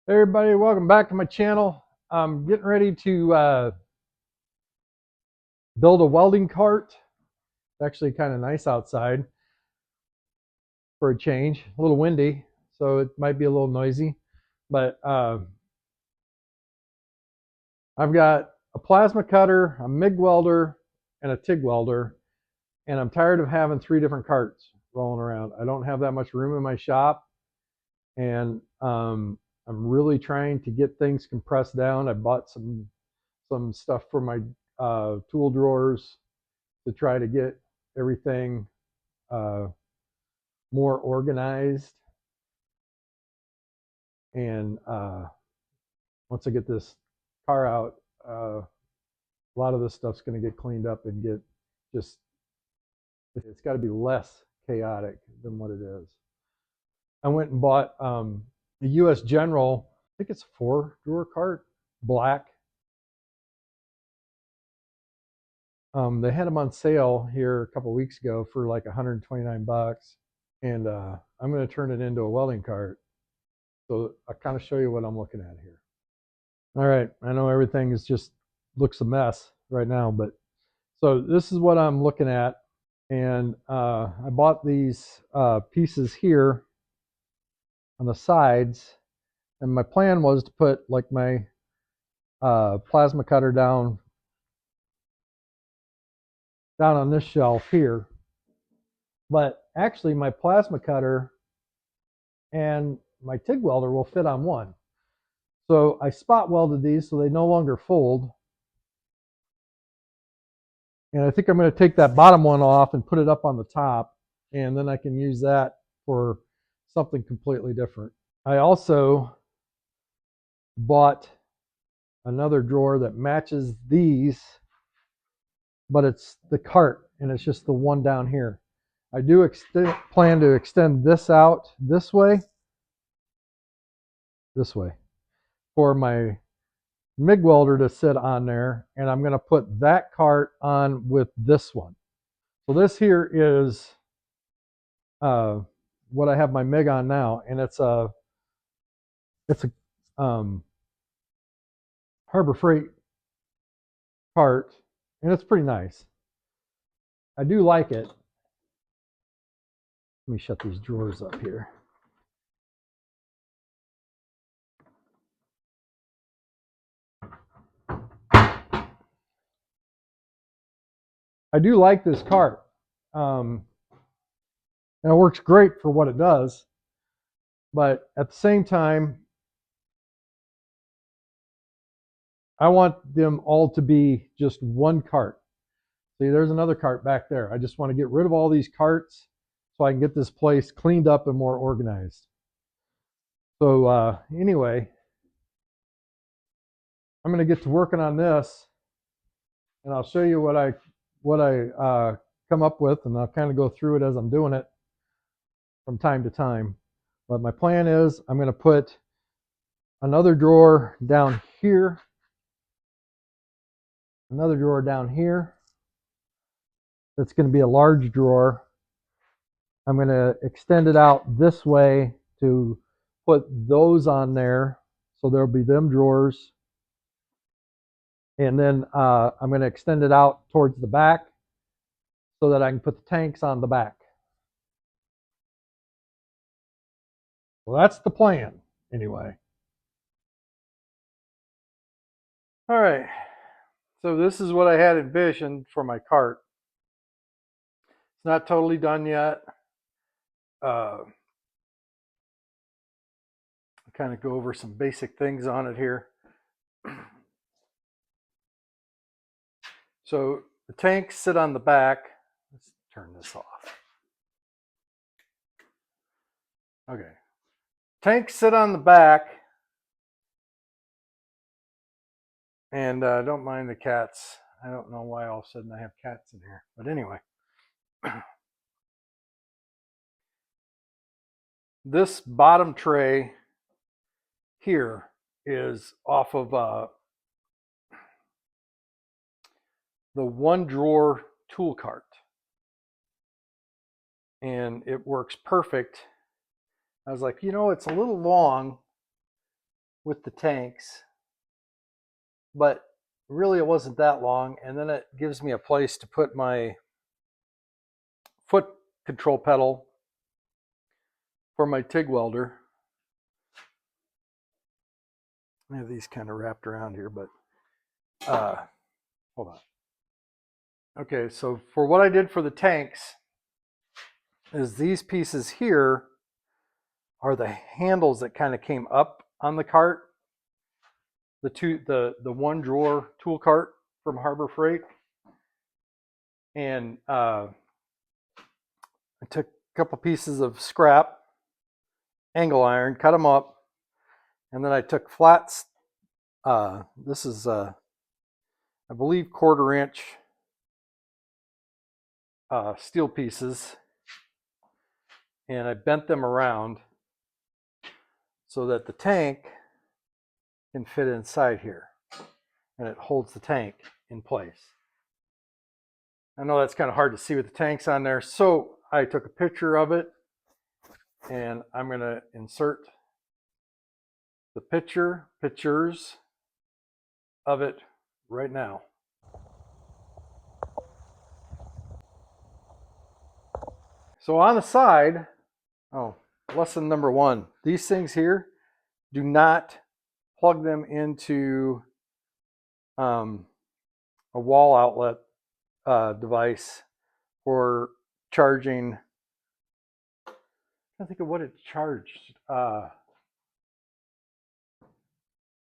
Hey everybody, welcome back to my channel. I'm getting ready to build a welding cart. It's actually kind of nice outside for a change. A little windy, so it might be a little noisy. But I've got a plasma cutter, a MIG welder, and a TIG welder. And I'm tired of having 3 different carts rolling around. I don't have that much room in my shop. And I'm really trying to get things compressed down. I bought some stuff for my tool drawers to try to get everything uh, more organized. And once I get this car out, a lot of this stuff's going to get cleaned up and get just, it's got to be less chaotic than what it is. I went and bought the US General, I think it's a 4-drawer cart, black. They had them on sale here a couple weeks ago for like 129 bucks. And I'm going to turn it into a welding cart. So I'll kind of show you what I'm looking at here. All right, I know everything is just looks a mess right now, but so this is what I'm looking at. And I bought these pieces here on the sides. And my plan was to put like my plasma cutter down on this shelf here. But actually my plasma cutter and my TIG welder will fit on one. So I spot welded these so they no longer fold. And I think I'm going to take that bottom one off and put it up on the top. And then I can use that for something completely different. I also bought another drawer that matches these, but it's the cart and it's just the one down here. I do plan to extend this out this way, for my MIG welder to sit on there, and I'm going to put that cart on with this one. So this here is what I have my MIG on now, and it's a Harbor Freight cart, and it's pretty nice. I do like it. Let me shut these drawers up here. I do like this cart. And it works great for what it does. But at the same time, I want them all to be just one cart. See, there's another cart back there. I just want to get rid of all these carts so I can get this place cleaned up and more organized. So anyway, I'm going to get to working on this, and I'll show you what I come up with, and I'll kind of go through it as I'm doing it from time to time. But my plan is I'm going to put another drawer down here, another drawer down here. That's going to be a large drawer. I'm going to extend it out this way to put those on there. So there'll be them drawers. And then I'm going to extend it out towards the back so that I can put the tanks on the back. Well, that's the plan anyway. All right. So this is what I had envisioned for my cart. It's not totally done yet. I'll kind of go over some basic things on it here. So the tanks sit on the back. Let's turn this off. Okay. Tanks sit on the back. And don't mind the cats. I don't know why all of a sudden I have cats in here. But anyway. This bottom tray here is off of the 1-drawer tool cart. And it works perfect. I was like, you know, it's a little long with the tanks, but really it wasn't that long. And then it gives me a place to put my foot control pedal for my TIG welder. I have these kind of wrapped around here, but hold on. Okay, so for what I did for the tanks is these pieces here are the handles that kind of came up on the cart, the one drawer tool cart from Harbor Freight. And I took a couple pieces of scrap angle iron, cut them up, and then I took flats. This is I believe 1/4 inch steel pieces, and I bent them around so that the tank can fit inside here, and it holds the tank in place. I know that's kind of hard to see with the tanks on there, so I took a picture of it, and I'm going to insert the pictures of it right now. So on the side, lesson number 1, these things here, do not plug them into a wall outlet device for charging. I think of what it charged.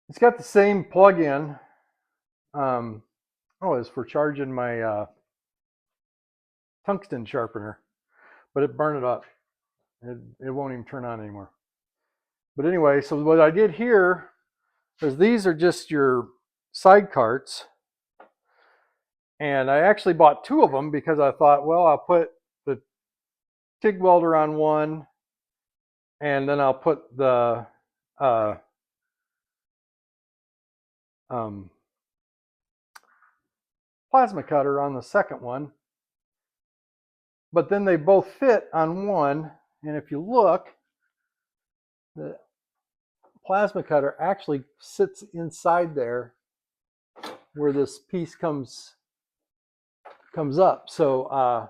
It's got the same plug-in. It's for charging my tungsten sharpener, but it burned it up. It won't even turn on anymore. But anyway, so what I did here is these are just your side carts. And I actually bought 2 of them because I thought, well, I'll put the TIG welder on one, and then I'll put the plasma cutter on the second one. But then they both fit on one, and if you look, the plasma cutter actually sits inside there where this piece comes up. So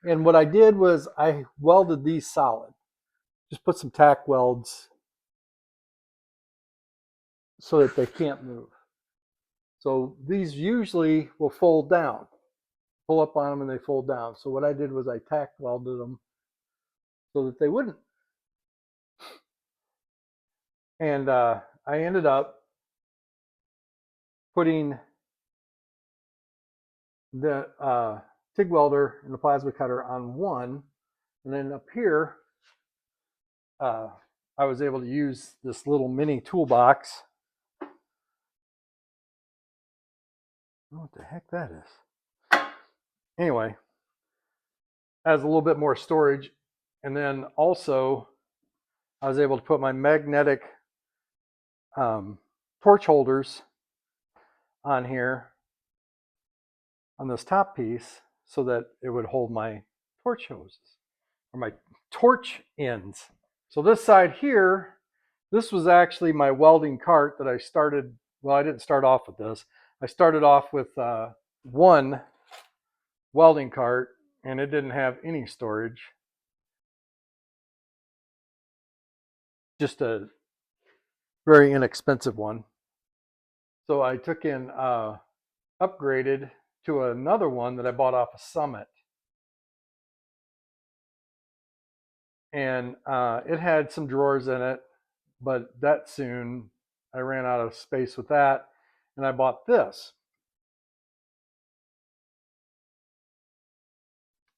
and what I did was I welded these solid. Just put some tack welds so that they can't move. So these usually will fold down. Pull up on them and they fold down. So what I did was I tack welded them so that they wouldn't. And I ended up putting the TIG welder and the plasma cutter on one, and then up here I was able to use this little mini toolbox. I don't know what the heck that is. Anyway, has a little bit more storage, and then also I was able to put my magnetic torch holders on here on this top piece so that it would hold my torch hoses or my torch ends. So this side here, this was actually my welding cart that I started. Well, I didn't start off with this. I started off with one welding cart, and it didn't have any storage. Just a very inexpensive one. So I took in upgraded to another one that I bought off of Summit. And it had some drawers in it, but that soon I ran out of space with that, and I bought this.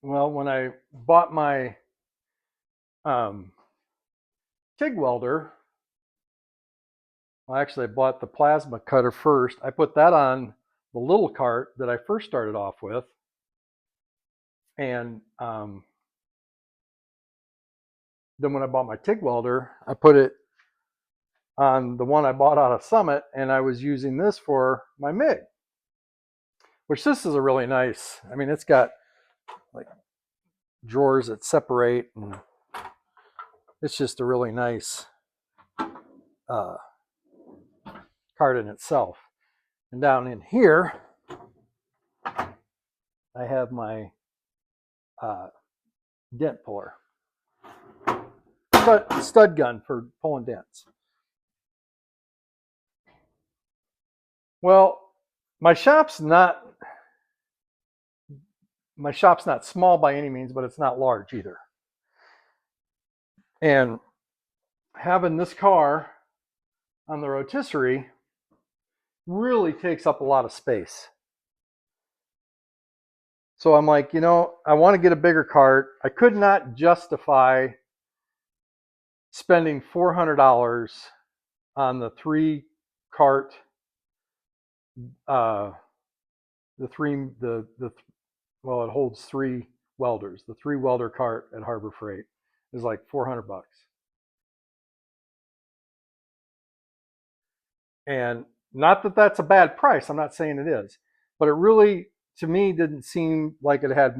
Well, when I bought my TIG welder, well, actually I bought the plasma cutter first. I put that on the little cart that I first started off with, and then when I bought my TIG welder, I put it on the one I bought out of Summit, and I was using this for my MIG, which this is a really nice, I mean, it's got like drawers that separate, and it's just a really nice cart in itself. And down in here, I have my dent puller, stud gun for pulling dents. Well, my shop's not small by any means, but it's not large either. And having this car on the rotisserie really takes up a lot of space. So I'm like, I want to get a bigger cart. I could not justify spending $400 on the three cart, well, it holds three welders. The three welder cart at Harbor Freight is like $400. And not that that's a bad price. I'm not saying it is, but it really, to me, didn't seem like it had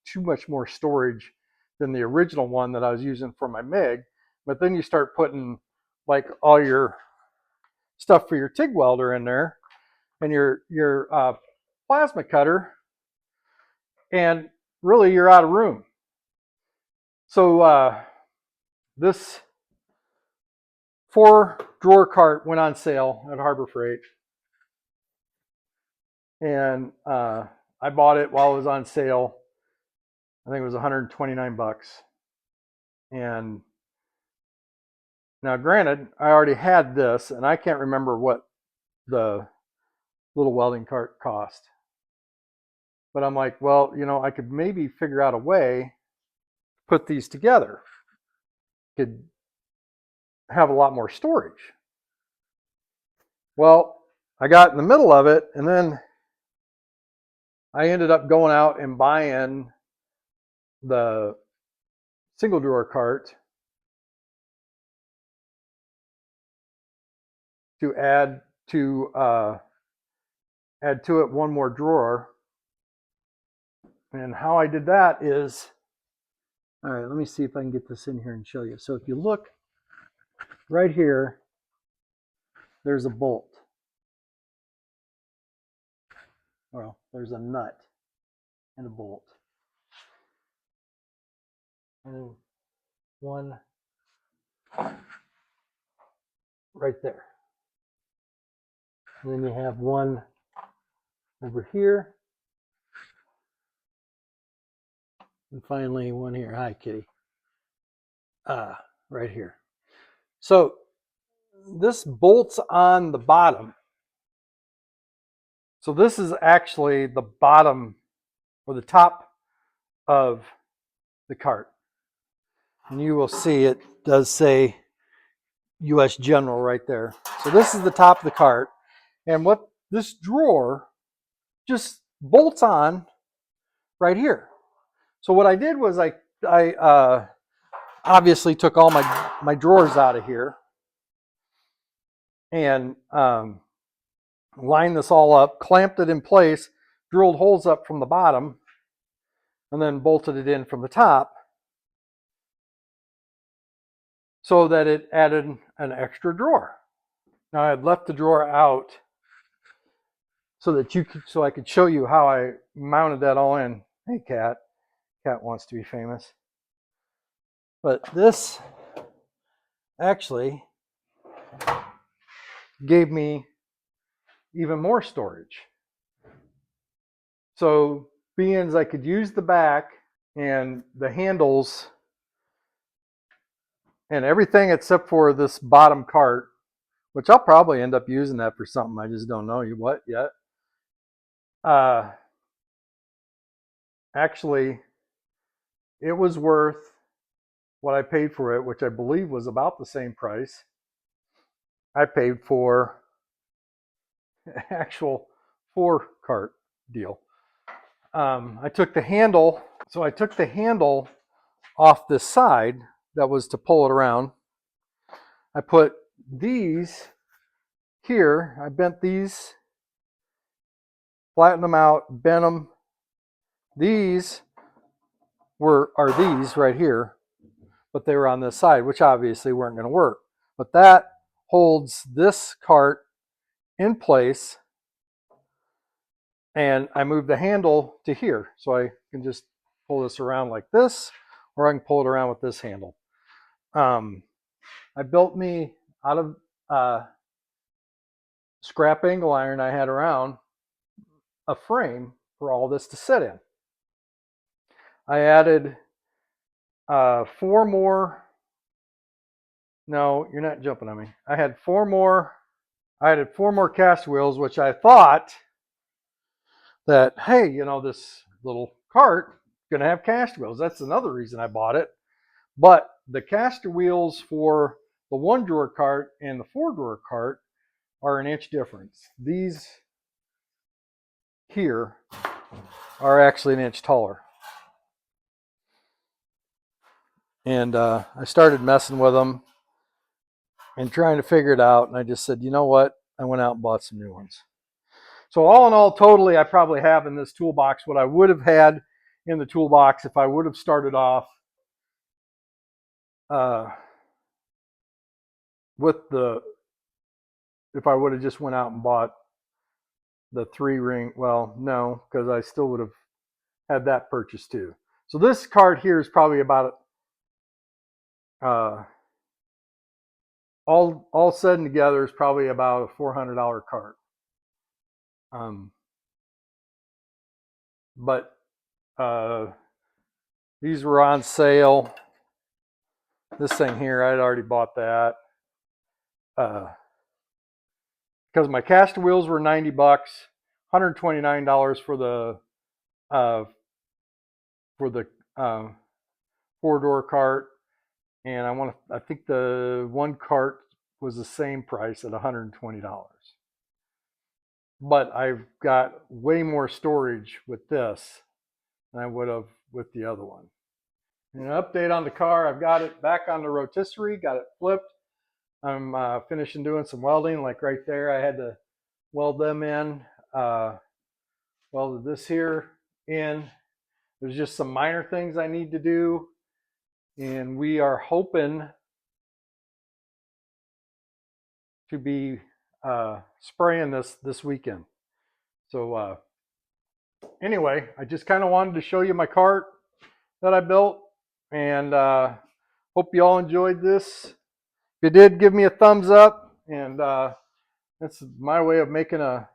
too much more storage than the original one that I was using for my MIG. But then you start putting like all your stuff for your TIG welder in there and your plasma cutter, and really you're out of room. So this 4-drawer cart went on sale at Harbor Freight, and I bought it while it was on sale. I think it was $129. And now, granted, I already had this, and I can't remember what the little welding cart cost. But I'm like, well, I could maybe figure out a way to put these together. Could have a lot more storage. Well, I got in the middle of it, and then I ended up going out and buying the single drawer cart to add to it one more drawer. And how I did that is, all right, let me see if I can get this in here and show you. So if you look right here, there's a bolt. Well, there's a nut and a bolt. And one right there. And then you have one over here. And finally one here. Hi, kitty. Right here. So this bolts on the bottom. So this is actually the bottom or the top of the cart. And you will see it does say US General right there. So this is the top of the cart. And what this drawer just bolts on right here. So what I did was I obviously took all my drawers out of here and lined this all up, clamped it in place, drilled holes up from the bottom, and then bolted it in from the top so that it added an extra drawer. Now I had left the drawer out so I could show you how I mounted that all in. Hey, cat. Cat wants to be famous. But this actually gave me even more storage. So being as I could use the back and the handles and everything except for this bottom cart, which I'll probably end up using that for something. I just don't know what yet. Actually, it was worth what I paid for it, which I believe was about the same price I paid for an actual 4-cart deal. I took the handle off this side that was to pull it around. I put these here. I bent these, flattened them out, bent them. These are these right here, but they were on this side, which obviously weren't going to work. But that holds this cart in place, and I move the handle to here. So I can just pull this around like this, or I can pull it around with this handle. I built me out of scrap angle iron I had around a frame for all this to sit in. I added 4 more. No, you're not jumping on me. I added 4 more cast wheels, which I thought that, hey, you know, this little cart gonna have cast wheels. That's another reason I bought it. But the caster wheels for the 1-drawer cart and the 4-drawer cart are an inch difference. These here are actually an inch taller. And I started messing with them and trying to figure it out. And I just said, you know what? I went out and bought some new ones. So all in all, totally, I probably have in this toolbox what I would have had in the toolbox if I would have started off if I would have just went out and bought the 3-ring. Well, no, because I still would have had that purchase too. So this cart here is probably about all said and together is probably about a $400 cart. But these were on sale. This thing here, I'd already bought that because my caster wheels were $90, $129 for the 4-door cart, and I think the one cart was the same price at $120. But I've got way more storage with this than I would have with the other one. And an update on the car, I've got it back on the rotisserie, got it flipped. I'm finishing doing some welding, like right there. I had to weld them in, welded this here in. There's just some minor things I need to do, and we are hoping to be spraying this weekend. So anyway, I just kind of wanted to show you my cart that I built, and hope you all enjoyed this. If you did, give me a thumbs up, and that's my way of making a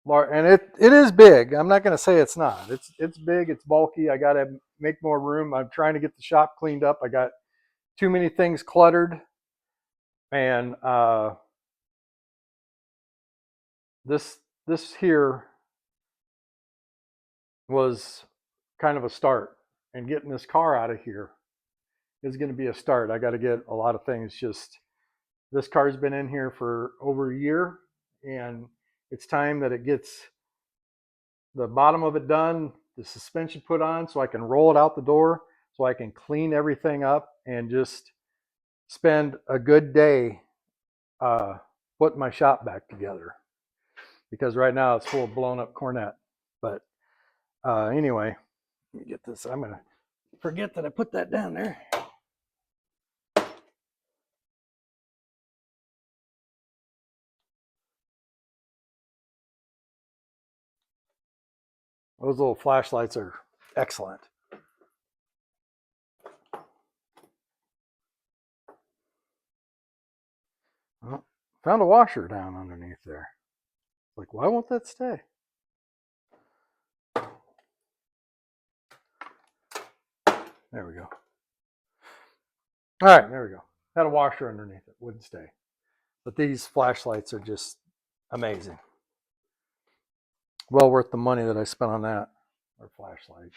large, and it is big. I'm not going to say it's not. It's big, it's bulky. I got to make more room. I'm trying to get the shop cleaned up. I got too many things cluttered, and this here was kind of a start, and getting this car out of here is going to be a start. I got to get a lot of things. Just this car's been in here for over a year, and it's time that it gets the bottom of it done, the suspension put on, so I can roll it out the door, so I can clean everything up and just spend a good day putting my shop back together, because right now it's full of blown up cornet. But anyway, let me get this. I'm gonna forget that I put that down there. Those little flashlights are excellent. Well, found a washer down underneath there. Like, why won't that stay? There we go. All right, there we go. Had a washer underneath it, wouldn't stay. But these flashlights are just amazing. Well worth the money that I spent on that. Or flashlight.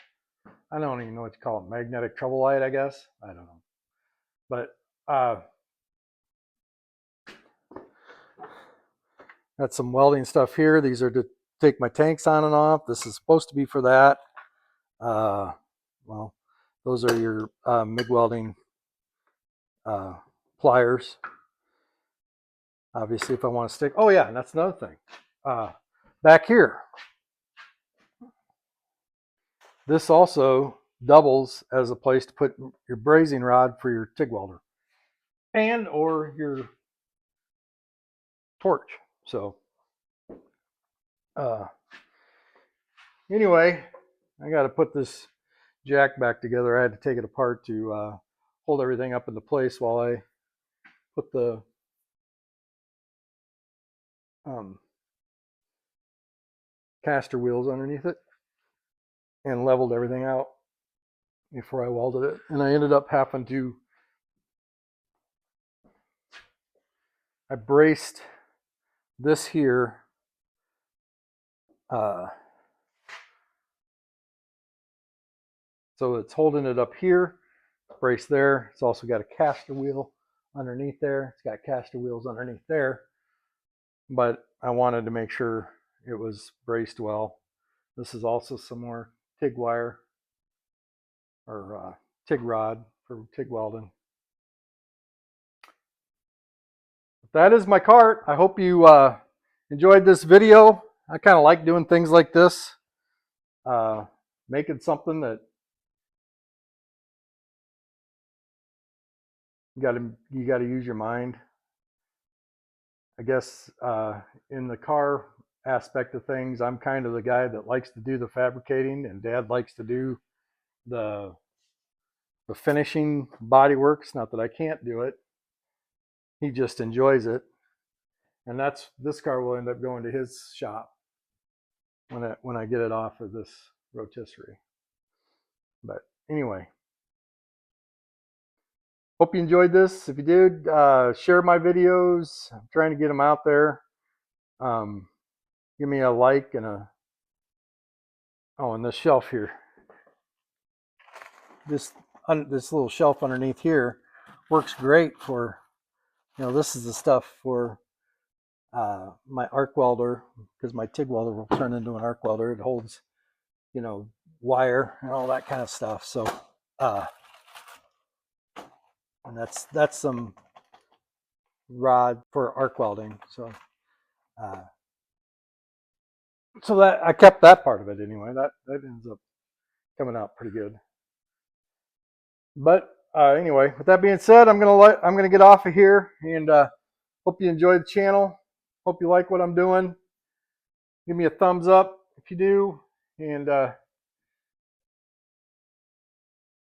I don't even know what to call it. Magnetic trouble light, I guess. I don't know. But got some welding stuff here. These are to take my tanks on and off. This is supposed to be for that. Well, those are your MIG welding pliers. Obviously, if I want to stick. Oh yeah, and that's another thing. Back here, this also doubles as a place to put your brazing rod for your TIG welder and or your torch. So anyway, I got to put this jack back together. I had to take it apart to hold everything up into place while I put the caster wheels underneath it and leveled everything out before I welded it. And I ended up having to, I braced this here so it's holding it up here, brace there. It's also got a caster wheel underneath there. It's got caster wheels underneath there. But I wanted to make sure it was braced well. This is also some more TIG wire or TIG rod for TIG welding. That is my cart. I hope you enjoyed this video. I kind of like doing things like this, making something that you got to use your mind. I guess in the car aspect of things, I'm kind of the guy that likes to do the fabricating, and Dad likes to do the finishing body works. Not that I can't do it. He just enjoys it. And this car will end up going to his shop when I get it off of this rotisserie. But anyway, hope you enjoyed this. If you did, share my videos. I'm trying to get them out there. Give me a like and and this shelf here. This little shelf underneath here works great for, this is the stuff for my arc welder, because my TIG welder will turn into an arc welder. It holds, wire and all that kind of stuff. So, and that's some rod for arc welding. So, so that I kept that part of it anyway. That ends up coming out pretty good. But anyway, with that being said, I'm gonna get off of here, and hope you enjoyed the channel. Hope you like what I'm doing. Give me a thumbs up if you do, and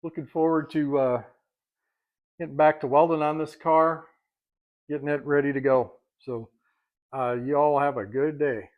looking forward to getting back to welding on this car, getting it ready to go. So you all have a good day.